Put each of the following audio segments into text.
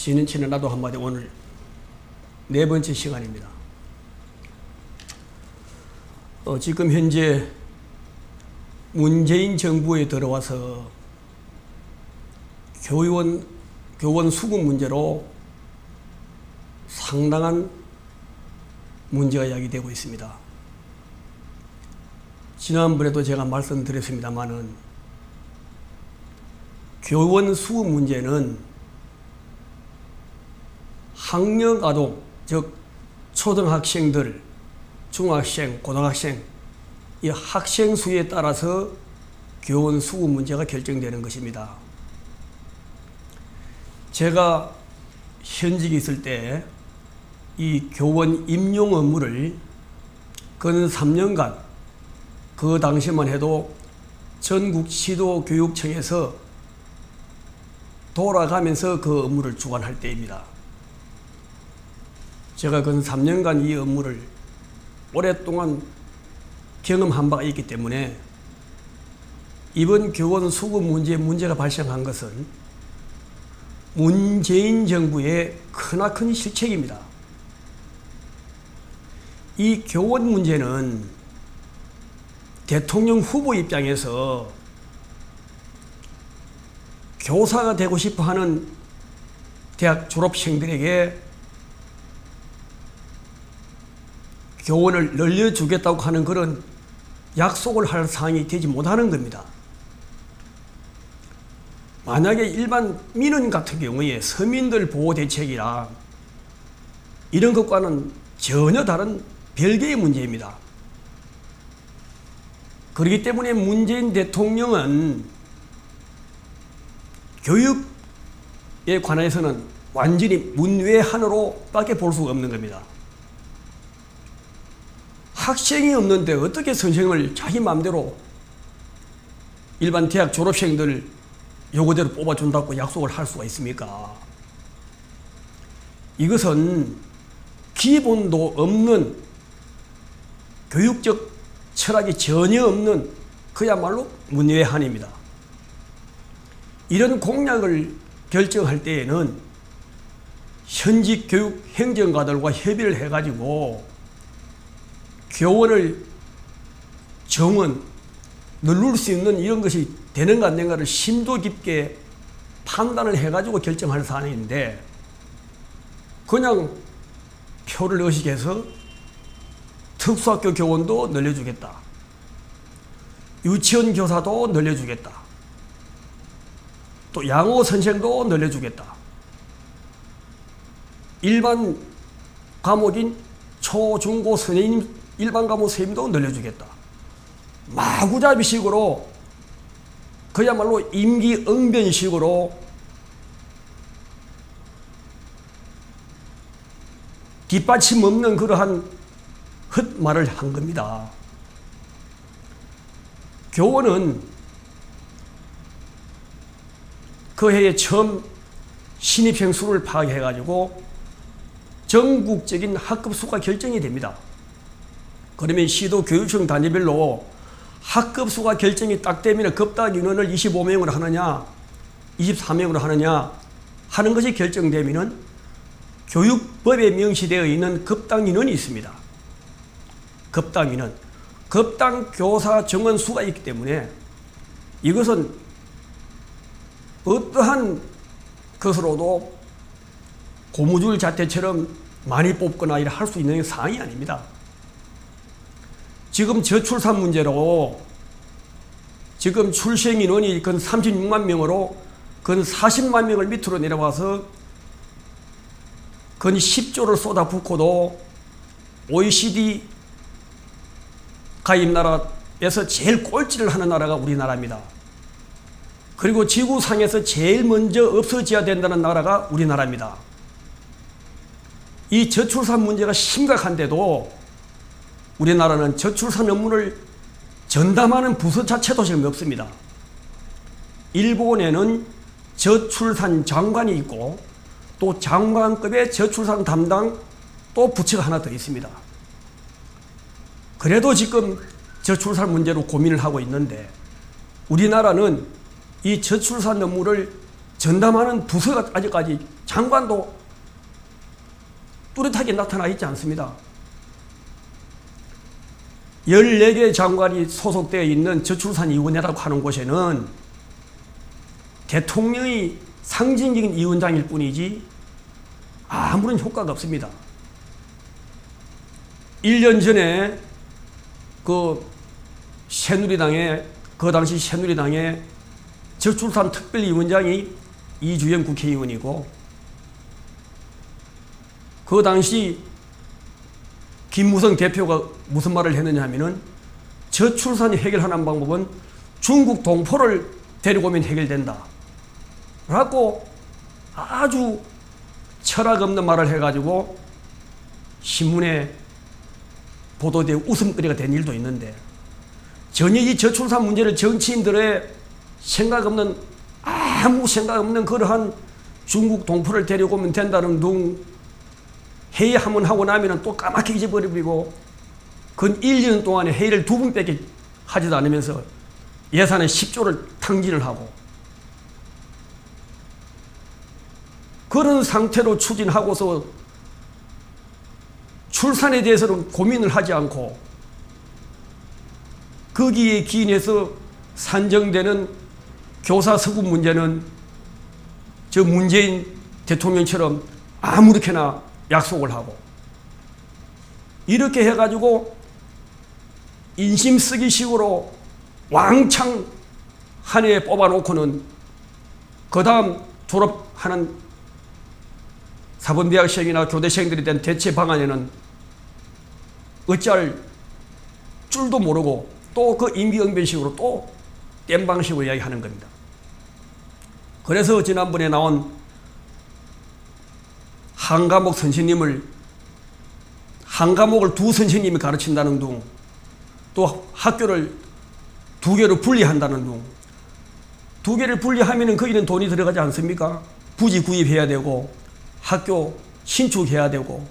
지는 치는 나도 한마디 오늘 네 번째 시간입니다. 지금 현재 문재인 정부에 들어와서 교원 수급 문제로 상당한 문제가 야기되고 있습니다. 지난번에도 제가 말씀드렸습니다마는 교원 수급 문제는 학령 아동, 즉 초등학생들, 중학생, 고등학생 이 학생 수에 따라서 교원 수급 문제가 결정되는 것입니다. 제가 현직에 있을 때 이 교원 임용 업무를 근 3년간 그 당시만 해도 전국 시도교육청에서 돌아가면서 그 업무를 주관할 때입니다. 제가 근 3년간 이 업무를 오랫동안 경험한 바가 있기 때문에 이번 교원 수급 문제가 발생한 것은 문재인 정부의 크나큰 실책입니다. 이 교원 문제는 대통령 후보 입장에서 교사가 되고 싶어하는 대학 졸업생들에게 교원을 늘려주겠다고 하는 그런 약속을 할 사항이 되지 못하는 겁니다. 만약에 일반 민원 같은 경우에 서민들 보호 대책이라 이런 것과는 전혀 다른 별개의 문제입니다. 그렇기 때문에 문재인 대통령은 교육에 관해서는 완전히 문외한으로 밖에 볼 수가 없는 겁니다. 학생이 없는데 어떻게 선생을 자기 마음대로 일반 대학 졸업생들 요거대로 뽑아준다고 약속을 할 수가 있습니까? 이것은 기본도 없는 교육적 철학이 전혀 없는 그야말로 문외한입니다. 이런 공약을 결정할 때에는 현직 교육 행정가들과 협의를 해가지고 교원을 정원, 누를 수 있는 이런 것이 되는가 안 되는가를 심도 깊게 판단을 해가지고 결정할 사안인데 그냥 표를 의식해서 특수학교 교원도 늘려주겠다. 유치원 교사도 늘려주겠다. 또 양호 선생도 늘려주겠다. 일반 과목인 초, 중, 고 선생님, 일반 과목 선생님도 늘려주겠다. 마구잡이식으로 그야말로 임기응변식으로 뒷받침 없는 그러한 헛말을 한 겁니다. 교원은 그 해에 처음 신입생 수를 파악해가지고 전국적인 학급 수가 결정이 됩니다. 그러면 시도교육청 단위별로 학급 수가 결정이 딱 되면 급당 인원을 25명으로 하느냐 24명으로 하느냐 하는 것이 결정되면 교육법에 명시되어 있는 급당 인원이 있습니다. 급당 인원, 급당 교사 정원 수가 있기 때문에 이것은 어떠한 것으로도 고무줄 자태처럼 많이 뽑거나 이래 할 수 있는 사항이 아닙니다. 지금 저출산 문제로 지금 출생 인원이 근 36만 명으로 근 40만 명을 밑으로 내려와서 근 10조를 쏟아붓고도 OECD 가입 나라에서 제일 꼴찌를 하는 나라가 우리나라입니다. 그리고 지구상에서 제일 먼저 없어져야 된다는 나라가 우리나라입니다. 이 저출산 문제가 심각한데도 우리나라는 저출산 업무를 전담하는 부서 자체도 지금 없습니다. 일본에는 저출산 장관이 있고 또 장관급의 저출산 담당 또 부처가 하나 더 있습니다. 그래도 지금 저출산 문제로 고민을 하고 있는데 우리나라는 이 저출산 업무를 전담하는 부서가 아직까지 장관도 뚜렷하게 나타나 있지 않습니다. 14개 장관이 소속되어 있는 저출산위원회라고 하는 곳에는 대통령이 상징적인 위원장일 뿐이지 아무런 효과가 없습니다. 1년 전에 그 당시 새누리당의 저출산 특별위원장이 이주영 국회의원이고, 그 당시 김무성 대표가 무슨 말을 했느냐 하면은 저출산이 해결하는 방법은 중국 동포를 데리고 오면 해결된다 라고 아주 철학 없는 말을 해가지고 신문에 보도되어 웃음거리가 된 일도 있는데, 전혀 이 저출산 문제를 정치인들의 아무 생각 없는 그러한 중국 동포를 데리고 오면 된다는 둥 회의 한 번 하고 나면 또 까맣게 잊어버리고, 근 1년 동안에 회의를 2번밖에 하지도 않으면서 예산의 10조를 탕진을 하고, 그런 상태로 추진하고서 출산에 대해서는 고민을 하지 않고 거기에 기인해서 산정되는 교사 서구 문제는 저 문재인 대통령처럼 아무렇게나 약속을 하고, 이렇게 해가지고 인심 쓰기 식으로 왕창 한 해에 뽑아놓고는 그 다음 졸업하는 사범대학생이나 교대생들에 대한 대체 방안에는 어찌할 줄도 모르고 또 그 임기응변식으로 또 땜 방식으로 이야기하는 겁니다. 그래서 지난번에 나온 한 과목을 두 선생님이 가르친다는 둥, 또 학교를 2개로 분리한다는 둥, 2개를 분리하면 거기는 돈이 들어가지 않습니까? 부지 구입해야 되고 학교 신축해야 되고,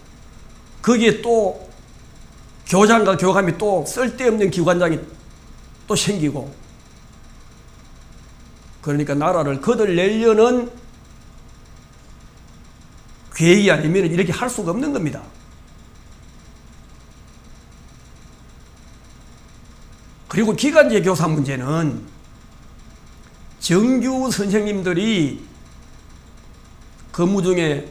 거기에 또 교장과 교감이 또 쓸데없는 기관장이 또 생기고, 그러니까 나라를 거들내려는 계획이 아니면 이렇게 할 수가 없는 겁니다. 그리고 기간제 교사 문제는 정규 선생님들이 근무 중에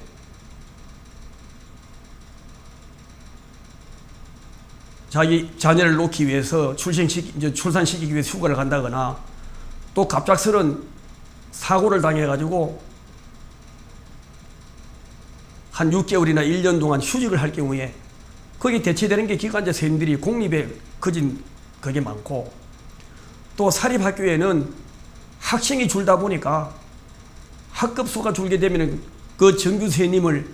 자기 자녀를 놓기 위해서 출산시키기 위해서 휴가를 간다거나, 또 갑작스런 사고를 당해가지고 한 6개월이나 1년 동안 휴직을 할 경우에 거기에 대체되는 게 기간제 선생님들이 공립에 거진 그게 많고, 또 사립학교에는 학생이 줄다 보니까 학급 수가 줄게 되면 그 정규 선생님을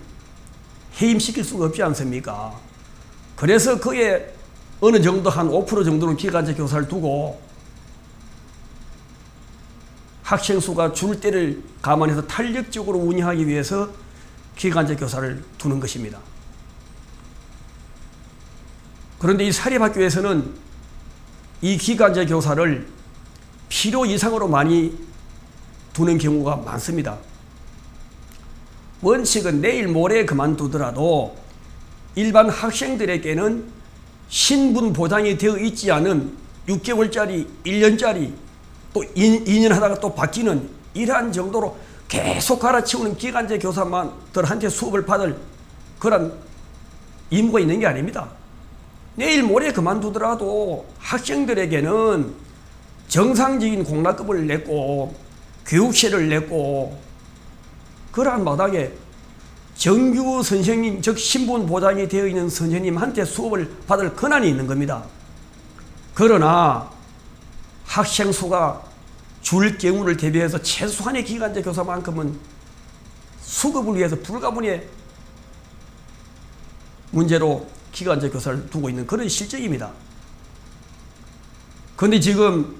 해임시킬 수가 없지 않습니까? 그래서 그게 어느 정도 한 5% 정도는 기간제 교사를 두고 학생 수가 줄 때를 감안해서 탄력적으로 운영하기 위해서 기간제 교사를 두는 것입니다. 그런데 이 사립학교에서는 이 기간제 교사를 필요 이상으로 많이 두는 경우가 많습니다. 원칙은 내일 모레 그만두더라도 일반 학생들에게는 신분 보장이 되어 있지 않은 6개월짜리, 1년짜리, 또 2년 하다가 또 바뀌는 이러한 정도로 계속 갈아치우는 기간제 교사만들한테 수업을 받을 그런 임무가 있는 게 아닙니다. 내일 모레 그만두더라도 학생들에게는 정상적인 공락급을 냈고 교육세를 냈고 그러한 마당에 정규 선생님, 즉 신분 보장이 되어 있는 선생님한테 수업을 받을 권한이 있는 겁니다. 그러나 학생 수가 줄 경우를 대비해서 최소한의 기간제 교사만큼은 수급을 위해서 불가분의 문제로 기간제 교사를 두고 있는 그런 실정입니다. 그런데 지금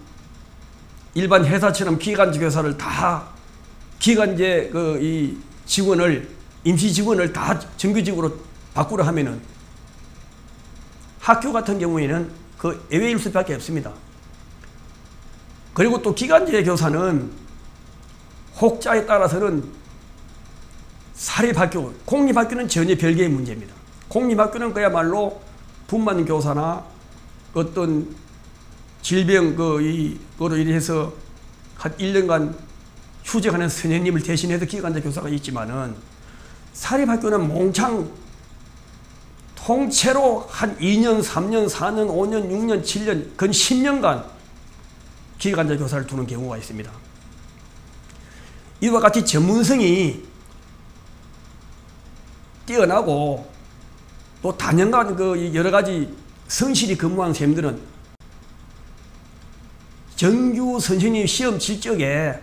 일반 회사처럼 기간제 교사를 다 기간제 이 직원을, 임시 직원을 다 정규직으로 바꾸려 하면은 학교 같은 경우에는 그 예외일 수밖에 없습니다. 그리고 또 기간제 교사는 혹자에 따라서는 사립학교, 공립학교는 전혀 별개의 문제입니다. 공립학교는 그야말로 분만 교사나 어떤 질병 그로 인해서 한 1년간 휴직하는 선생님을 대신해서 기간제 교사가 있지만은 사립학교는 몽창 통째로 한 2년, 3년, 4년, 5년, 6년, 7년, 근 10년간 기간제 교사를 두는 경우가 있습니다. 이와 같이 전문성이 뛰어나고 또 단연간 그 여러 가지 성실히 근무하는 선생님들은 정규 선생님 시험 질적에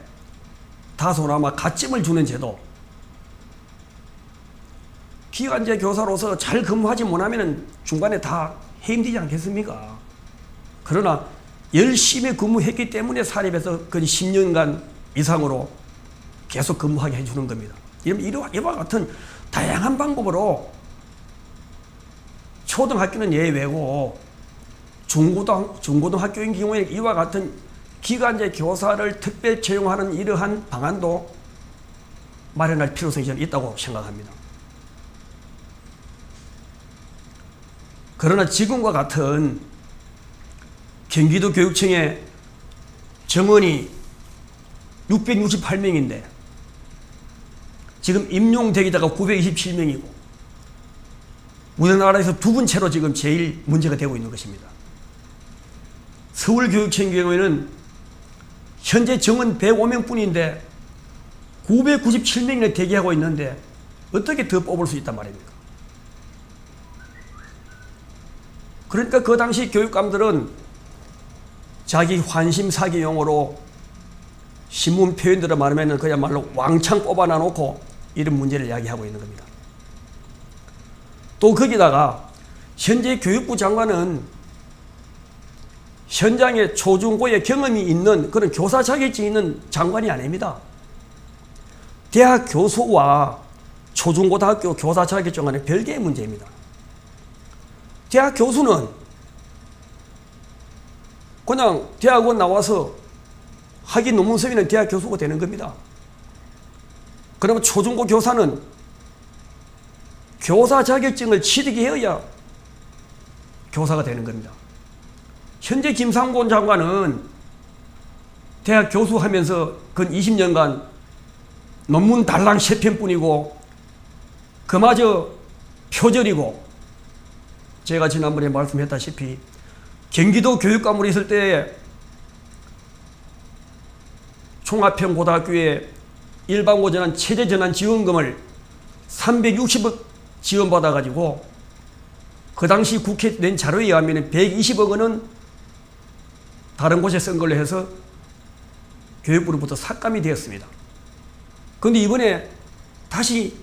다소나마 가점을 주는 제도, 기간제 교사로서 잘 근무하지 못하면 중간에 다 해임되지 않겠습니까? 그러나 열심히 근무했기 때문에 사립에서 근 10년간 이상으로 계속 근무하게 해주는 겁니다. 이와 같은 다양한 방법으로 초등학교는 예외고 중고등학교인 경우에 이와 같은 기간제 교사를 특별 채용하는 이러한 방안도 마련할 필요성이 저는 있다고 생각합니다. 그러나 지금과 같은 경기도 교육청의 정원이 668명인데 지금 임용되기다가 927명이고 우리나라에서 두 번째로 지금 제일 문제가 되고 있는 것입니다. 서울교육청 경우에는 현재 정원 105명뿐인데 997명이나 대기하고 있는데 어떻게 더 뽑을 수 있단 말입니까? 그러니까 그 당시 교육감들은 자기 환심사기용으로 신문 표현대로 말하면 그야말로 왕창 뽑아놔 놓고 이런 문제를 이야기하고 있는 겁니다. 또 거기다가 현재 교육부 장관은 현장에 초중고의 경험이 있는 그런 교사 자격증이 있는 장관이 아닙니다. 대학 교수와 초중고등학교 교사 자격증과는 별개의 문제입니다. 대학 교수는 그냥 대학원 나와서 학위 논문 쓰면 대학 교수가 되는 겁니다. 그러면 초중고 교사는 교사 자격증을 취득해야 교사가 되는 겁니다. 현재 김상곤 장관은 대학 교수하면서 근 20년간 논문 달랑 3편뿐이고 그마저 표절이고 제가 지난번에 말씀했다시피 경기도 교육감으로 있을 때 총합평고등학교에 일반고전환 체제전환 지원금을 360억 지원받아가지고 그 당시 국회 낸 자료에 의하면 120억 원은 다른 곳에 쓴 걸로 해서 교육부로부터 삭감이 되었습니다. 그런데 이번에 다시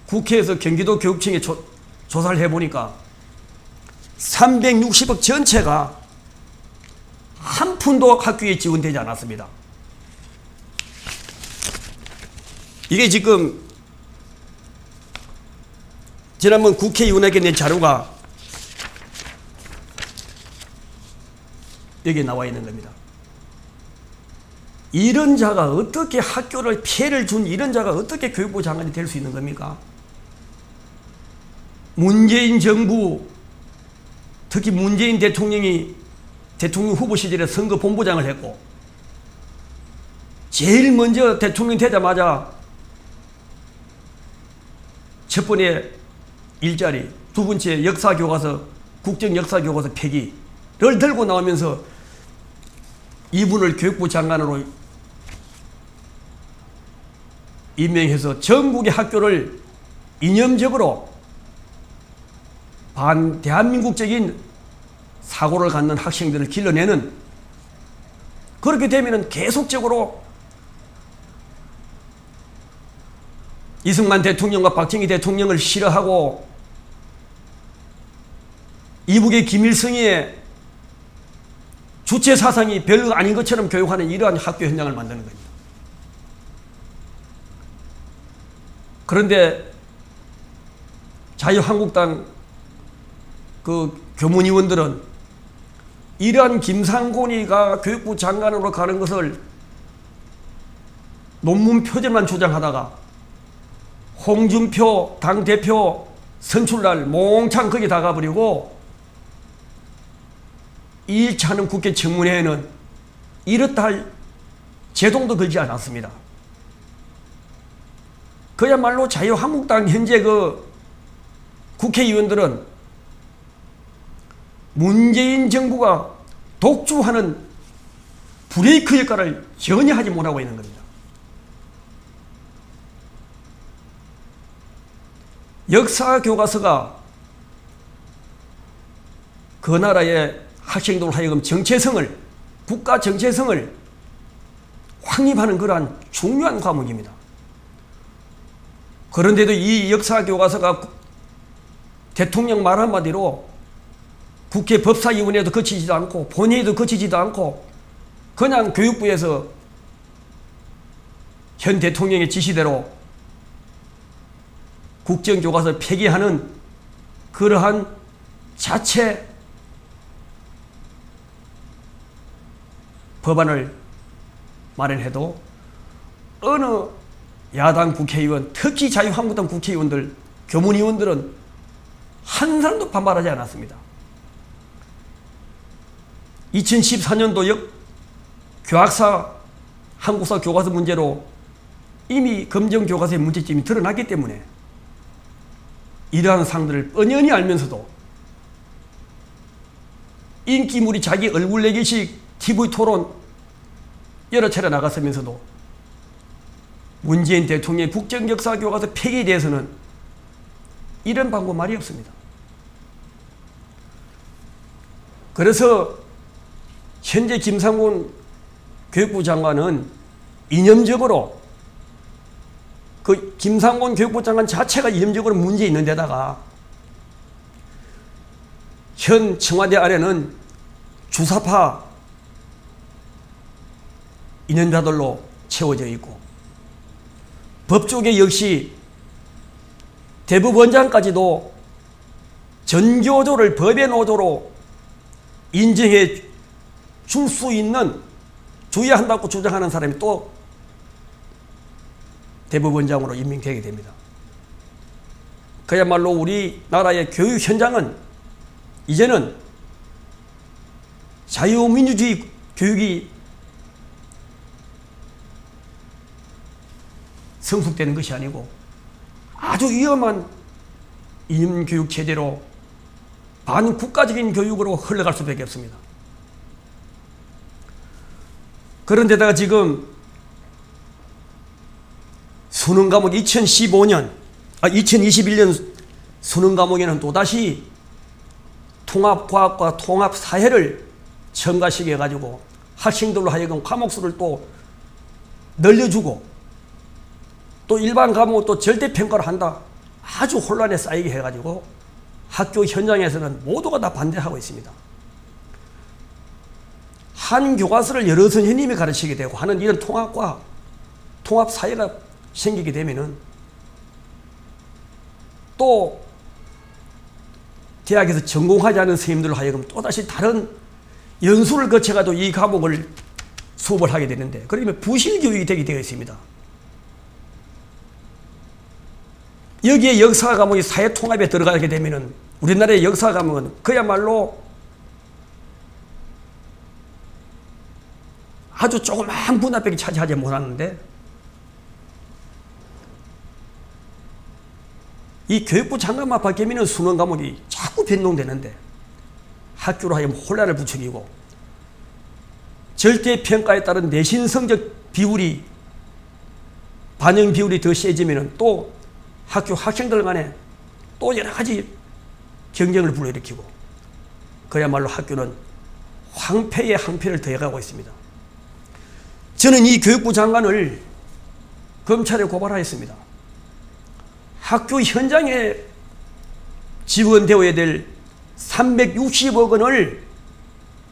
국회에서 경기도 교육청에 조사를 해보니까 360억 전체가 한 푼도 학교에 지원되지 않았습니다. 이게 지금 지난번 국회의원에게 낸 자료가 여기에 나와 있는 겁니다. 이런 자가 어떻게 학교를 피해를 준 이런 자가 어떻게 교육부 장관이 될 수 있는 겁니까? 문재인 정부, 특히 문재인 대통령이 대통령 후보 시절에 선거본부장을 했고 제일 먼저 대통령 되자마자 첫 번째 일자리, 두 번째 역사교과서, 국정역사교과서 폐기를 들고 나오면서 이분을 교육부 장관으로 임명해서 전국의 학교를 이념적으로 대한민국적인 사고를 갖는 학생들을 길러내는, 그렇게 되면 계속적으로 이승만 대통령과 박정희 대통령을 싫어하고 이북의 김일성의 주체 사상이 별거 아닌 것처럼 교육하는 이러한 학교 현장을 만드는 겁니다. 그런데 자유한국당 그 교문위원들은 이러한 김상곤이가 교육부 장관으로 가는 것을 논문 표절만 주장하다가 홍준표 당대표 선출날 몽창 거기 다 가버리고 2일차는 국회 청문회에는 이렇다 할 제동도 걸지 않았습니다. 그야말로 자유한국당 현재 그 국회의원들은 문재인 정부가 독주하는 브레이크 역할을 전혀 하지 못하고 있는 겁니다. 역사 교과서가 그 나라의 학생들 하여금 정체성을, 국가 정체성을 확립하는 그러한 중요한 과목입니다. 그런데도 이 역사 교과서가 대통령 말 한마디로 국회 법사위원회도 거치지도 않고 본회의도 거치지도 않고 그냥 교육부에서 현 대통령의 지시대로 국정교과서 폐기하는 그러한 자체 법안을 마련해도 어느 야당 국회의원, 특히 자유한국당 국회의원들, 교문의원들은 한 사람도 반발하지 않았습니다. 2014년도 교학사, 한국사 교과서 문제로 이미 검정교과서의 문제점이 드러났기 때문에 이러한 사항들을 뻔연히 알면서도 인기물이 자기 얼굴 내기식 TV 토론 여러 차례 나갔으면서도 문재인 대통령의 국정역사 교과서 폐기에 대해서는 이런 방법 말이 없습니다. 그래서 현재 김상곤 교육부 장관은 이념적으로 그 김상곤 교육부 장관 자체가 이념적으로 문제 있는 데다가 현 청와대 안에는 주사파 인연자들로 채워져 있고 법조계 역시 대법원장까지도 전교조를 법의 노조로 인정해 줄 수 있는 줘야 한다고 주장하는 사람이 또 대법원장으로 임명되게 됩니다. 그야말로 우리나라의 교육 현장은 이제는 자유민주주의 교육이 성숙되는 것이 아니고 아주 위험한 이념교육 체제로 반국가적인 교육으로 흘러갈 수밖에 없습니다. 그런데다가 지금 수능 과목 2021년 수능 과목에는 또다시 통합과학과 통합사회를 첨가시켜가지고 학생들로 하여금 과목 수를 또 늘려주고 또 일반 과목은 또 절대평가를 한다. 아주 혼란에 쌓이게 해가지고 학교 현장에서는 모두가 다 반대하고 있습니다. 한 교과서를 여러 선생님이 가르치게 되고 하는 이런 통합과 통합사회가 생기게 되면은 또 대학에서 전공하지 않은 선생님들로 하여금 또다시 다른 연수를 거쳐가지고 이 과목을 수업을 하게 되는데 그러면 부실교육이 되게 되어 있습니다. 여기에 역사 과목이 사회통합에 들어가게 되면은 우리나라의 역사 과목은 그야말로 아주 조그마한 분야밖에 차지하지 못하는데 이 교육부 장관만 바뀌면 수능 과목이 자꾸 변동되는데 학교로 하여금 혼란을 부추기고 절대평가에 따른 내신 성적 비율이 반영 비율이 더 세지면 또 학교 학생들 간에 또 여러 가지 경쟁을 불러일으키고 그야말로 학교는 황폐의 황폐를 더해가고 있습니다. 저는 이 교육부 장관을 검찰에 고발하였습니다. 학교 현장에 지원되어야 될 360억 원을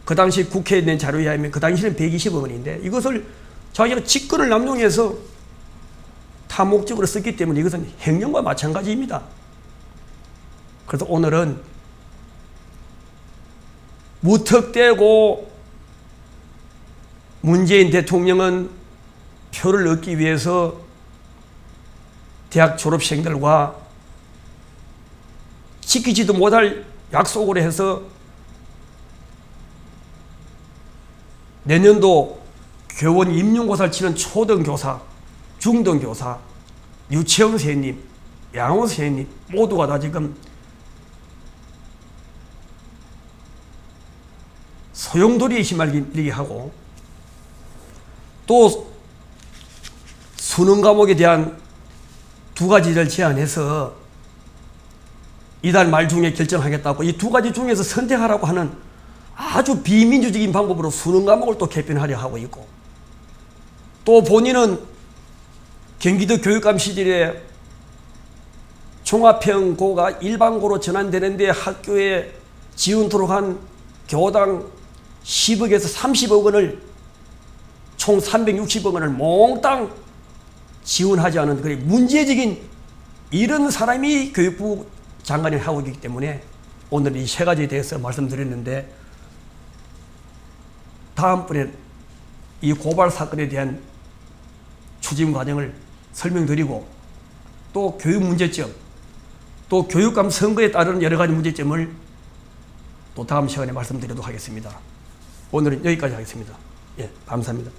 그 당시 국회에 낸 자료에 의하면 그 당시는 120억 원인데 이것을 자기가 직권을 남용해서 다목적으로 썼기 때문에 이것은 횡령과 마찬가지입니다. 그래서 오늘은 무턱대고 문재인 대통령은 표를 얻기 위해서 대학 졸업생들과 지키지도 못할 약속을 해서 내년도 교원 임용고사를 치는 초등교사, 중등교사, 유치원 선생님, 양호 선생님 모두가 다 지금 소용돌이에 휘말리게 하고, 또 수능 과목에 대한 2가지를 제안해서 이달 말 중에 결정하겠다고, 이 2가지 중에서 선택하라고 하는 아주 비민주적인 방법으로 수능 과목을 또 개편하려 하고 있고, 또 본인은 경기도 교육감 시절에 종합평고가 일반고로 전환되는데 학교에 지원토록 한 교당 10억에서 30억 원을, 총 360억 원을 몽땅 지원하지 않은 그런 문제적인 이런 사람이 교육부 장관을 하고 있기 때문에 오늘 이 3가지에 대해서 말씀드렸는데, 다음번에 이 고발 사건에 대한 추진 과정을 설명드리고, 또 교육 문제점, 또 교육감 선거에 따른 여러 가지 문제점을 또 다음 시간에 말씀드리도록 하겠습니다. 오늘은 여기까지 하겠습니다. 예, 감사합니다.